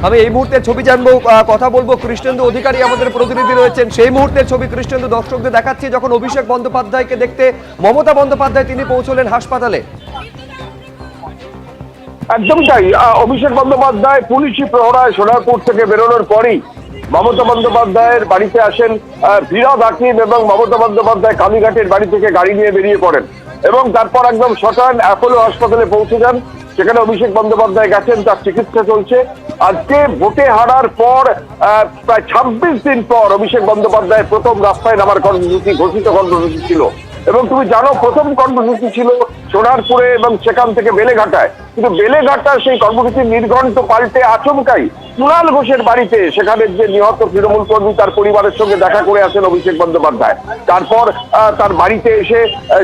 আমি এই মুহূর্তের ছবি জানবো, কথা বলবো। কৃষ্ণেন্দু অধিকারী আমাদের প্রতিনিধি রয়েছেন, সেই মুহূর্তের ছবি কৃষ্ণেন্দু দর্শকদের দেখাচ্ছি যখন অভিষেক বন্দ্যোপাধ্যায়কে দেখতে মমতা বন্দ্যোপাধ্যায় তিনি পৌঁছলেন হাসপাতালে। একদম তাই। অভিষেক বন্দ্যোপাধ্যায় পুলিশি প্রহরায় সোনারপুর থেকে বেরোনোর পরেই মমতা বন্দ্যোপাধ্যায়ের বাড়িতে আসেন ফিরহাদ হাকিম, এবং মমতা বন্দ্যোপাধ্যায় কালীঘাটের বাড়ি থেকে গাড়ি নিয়ে বেরিয়ে পড়েন এবং তারপর একদম সটান অ্যাপোলো হাসপাতালে পৌঁছে যান। সেখানে অভিষেক বন্দ্যোপাধ্যায় গেছেন, তার চিকিৎসা চলছে। আজকে ভোটে হারার পর প্রায় 26 দিন পর অভিষেক বন্দ্যোপাধ্যায়ের প্রথম রাস্তায় নামার কর্মসূচি, ঘোষিত কর্মসূচি ছিল। এবং তুমি জানো, প্রথম কর্মসূচি ছিল সোনারপুরে এবং সেখান থেকে বেলেঘাটায়। কিন্তু বেলেঘাটার সেই কর্মসূচির নির্ঘণ্ট পাল্টে আচমকাই কুণাল ঘোষের বাড়িতে, সেখানে যে নিহত তৃণমূল কর্মী তার পরিবারের সঙ্গে দেখা করে আসেন অভিষেক বন্দ্যোপাধ্যায়। তারপর তার বাড়িতে এসে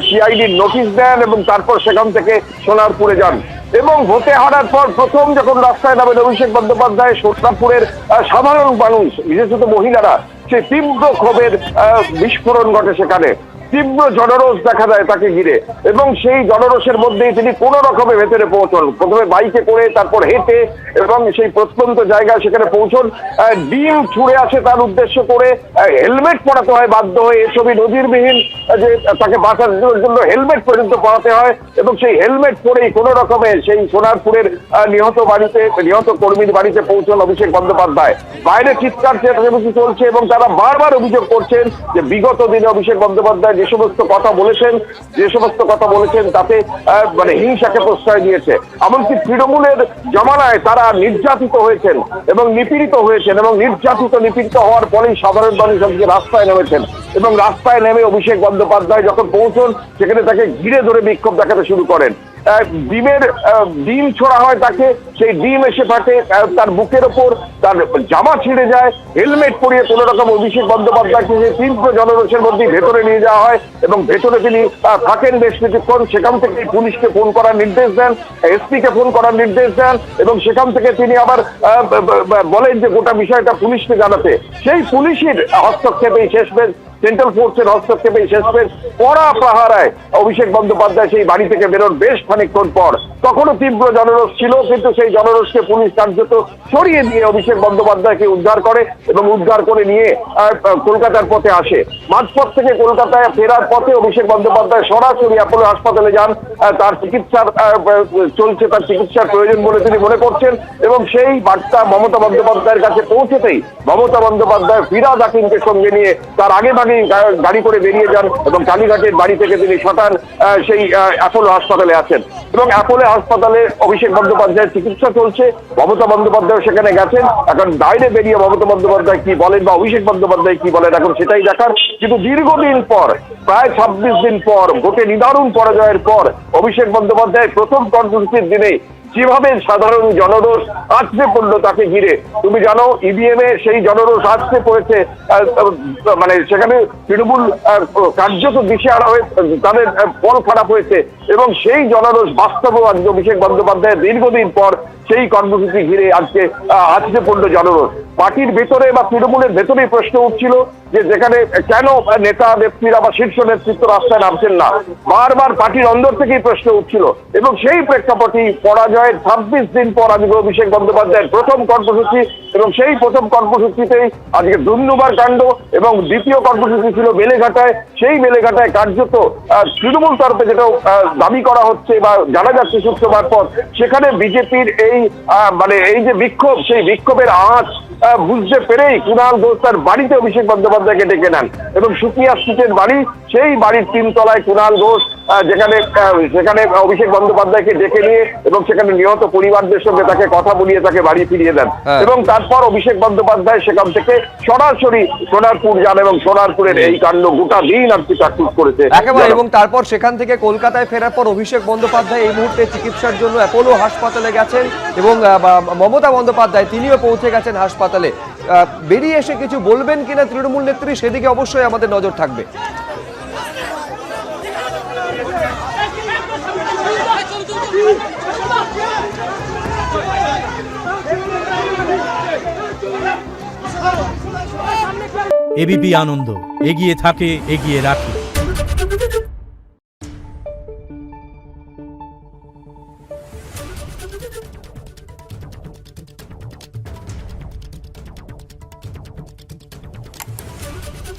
সিআইডির নোটিশ দেন এবং তারপর সেখান থেকে সোনারপুরে যান। এবং ভোটে হারার পর প্রথম যখন রাস্তায় নামেন অভিষেক বন্দ্যোপাধ্যায়, সোনারপুরের সাধারণ মানুষ, বিশেষত মহিলারা, সেই তীব্র ক্ষোভের বিস্ফোরণ ঘটে। সেখানে তীব্র জনরোষ দেখা যায় তাকে ঘিরে, এবং সেই জনরোষের মধ্যেই তিনি কোনো রকমে ভেতরে পৌঁছন। প্রথমে বাইকে করে, তারপর হেঁটে, এবং সেই প্রত্যন্ত জায়গায় সেখানে পৌঁছন। ডিম ছুঁড়ে আসে তার উদ্দেশ্য করে, হেলমেট পরাতে হয় বাধ্য হয়ে। এসবই নজিরবিহীন যে তাকে বাঁচানোর জন্য হেলমেট পর্যন্ত পরাতে হয়, এবং সেই হেলমেট পরেই কোনো রকমে সেই সোনারপুরের নিহত কর্মীর বাড়িতে পৌঁছন অভিষেক বন্দ্যোপাধ্যায়। বাইরে চিৎকার চেঁচামেচি চলছে এবং তারা বারবার অভিযোগ করছেন যে বিগত দিনে অভিষেক বন্দ্যোপাধ্যায় যে সমস্ত কথা বলেছেন তাতে মানে হিংসাকে প্রশ্রয় দিয়েছে। এমনকি তৃণমূলের জমানায় তারা নির্যাতিত হয়েছেন এবং নিপীড়িত হয়েছেন, এবং নিপীড়িত হওয়ার পরেই সাধারণ মানুষ আজকে রাস্তায় নেমেছেন। এবং রাস্তায় নেমে অভিষেক বন্দ্যোপাধ্যায় যখন পৌঁছন, সেখানে তাকে ঘিরে ধরে বিক্ষোভ দেখাতে শুরু করেন। ডিম ছোড়া হয় তাকে, সেই ডিম এসে ফাটে তার বুকের ওপর, তার জামা ছিঁড়ে যায়। হেলমেট পরিয়ে কোনো রকম অভিষেক বন্দ্যোপাধ্যায়কে সেই তীব্র জনরোষের মধ্যে ভেতরে নিয়ে যাওয়া হয়, এবং ভেতরে তিনি থাকেন বেশ কিছুক্ষণ। সেখান থেকে পুলিশকে ফোন করার নির্দেশ দেন, এসপিকে ফোন করার নির্দেশ দেন, এবং সেখান থেকে তিনি আবার বলেন যে গোটা বিষয়টা পুলিশকে জানাতে। সেই পুলিশের হস্তক্ষেপেই শেষমেশ, সেন্ট্রাল ফোর্সের হস্তক্ষেপেই শেষমেশ কড়া প্রহারায় অভিষেক বন্দ্যোপাধ্যায় সেই বাড়ি থেকে বেরোন বেশ খানিকক্ষণ পর। তখনও তীব্র জনরোষ ছিল, কিন্তু সেই জনরোষকে পুলিশ কার্যত সরিয়ে দিয়ে অভিষেক বন্দ্যোপাধ্যায়কে উদ্ধার করে, এবং উদ্ধার করে নিয়ে কলকাতার পথে আসে। মাঝপথ থেকে কলকাতায় ফেরার পথে অভিষেক বন্দ্যোপাধ্যায় সরাসরি অ্যাপোলো হাসপাতালে যান। তার চিকিৎসার প্রয়োজন বলে তিনি মনে করছেন, এবং সেই বার্তা মমতা বন্দ্যোপাধ্যায়ের কাছে পৌঁছতেই মমতা বন্দ্যোপাধ্যায় ফিরহাদ হাকিমকে সঙ্গে নিয়ে তার আগেভাগেই গাড়ি করে বেরিয়ে যান, এবং কালীঘাটের বাড়ি থেকে তিনি সটান সেই অ্যাপোলো হাসপাতালে আছেন। এবং অ্যাপোলো হাসপাতালে অভিষেক বন্দ্যোপাধ্যায়ের চিকিৎসা চলছে। মমতা বন্দ্যোপাধ্যায় সেখানে গেছেন। এখন বাইরে বেরিয়ে মমতা বন্দ্যোপাধ্যায় কি বলেন বা অভিষেক বন্দ্যোপাধ্যায় কি বলেন, এখন সেটাই দেখার। কিন্তু দীর্ঘদিন পর, প্রায় 26 দিন পর, ভোটে নিদারুণ পরাজয়ের পর অভিষেক বন্দ্যোপাধ্যায় প্রথম কর্মসূচির দিনে যেভাবে সাধারণ জনরোষ আছড়ে পড়লো তাকে ঘিরে, তুমি জানো ইভিএমে সেই জনরোষ আছড়ে পড়েছে। মানে সেখানে তৃণমূল কার্যত দিশেহারা হয়ে তাদের ফল খারাপ হয়েছে, এবং সেই জনরোষ বাস্তবেও আজকে অভিষেক বন্দ্যোপাধ্যায়ের দীর্ঘদিন পর সেই কর্মসূচি ঘিরে আজকে আছড়ে পড়লো জনরোষ। পার্টির ভেতরে বা তৃণমূলের ভেতরেই প্রশ্ন উঠছিল যে যেখানে কেন নেতা নেত্রীরা বা শীর্ষ নেতৃত্ব রাস্তায় নামছেন না, বারবার পার্টির অন্দর থেকেই প্রশ্ন উঠছিল। এবং সেই প্রেক্ষাপটে পরাজয়ের 26 দিন পর আজকে অভিষেক বন্দ্যোপাধ্যায়ের প্রথম কর্মসূচি, এবং সেই প্রথম কর্মসূচিতেই আজকে ধুন্ধুমার কাণ্ড। এবং দ্বিতীয় কর্মসূচি ছিল বেলেঘাটায়। সেই বেলেঘাটায় কার্যত তৃণমূল তরফে যেটা দাবি করা হচ্ছে বা জানা যাচ্ছে সূত্র মারফত, সেখানে বিজেপির এই যে বিক্ষোভ, সেই বিক্ষোভের আঁচ বুঝতে পেরেই কুণাল ঘোষ তার বাড়িতে অভিষেক বন্দ্যোপাধ্যায়কে ডেকে নেন, এবং সুকিয়া স্ট্রিটের বাড়ি, সেই বাড়ির 3 তলায় কুণাল ঘোষ সেখানে অভিষেক বন্দ্যোপাধ্যায়কে ডেকে নিয়ে, এবং সেখানে নিহত পরিবারদের সঙ্গে তাকে কথা বলিয়ে তাকে বাড়ি ফিরিয়ে দেন। এবং তারপর অভিষেক বন্দ্যোপাধ্যায় সেখান থেকে সরাসরি সোনারপুর যান, এবং সোনারপুরের এই কাণ্ড গোটা দিন আর কি প্র্যাকটিস করেছে একেবারে। এবং তারপর সেখান থেকে কলকাতায় ফেরার পর অভিষেক বন্দ্যোপাধ্যায় এই মুহূর্তে চিকিৎসার জন্য অ্যাপোলো হাসপাতালে গেছেন, এবং মমতা বন্দ্যোপাধ্যায় তিনিও পৌঁছে গেছেন হাসপাতালে। বেরিয়ে এসে কিছু বলবেন কিনা তৃণমূল নেত্রী, সেদিকে অবশ্যই আমাদের নজর থাকবে। এবিপি আনন্দ, এগিয়ে থাকে, এগিয়ে রাখে।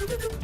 Thank you.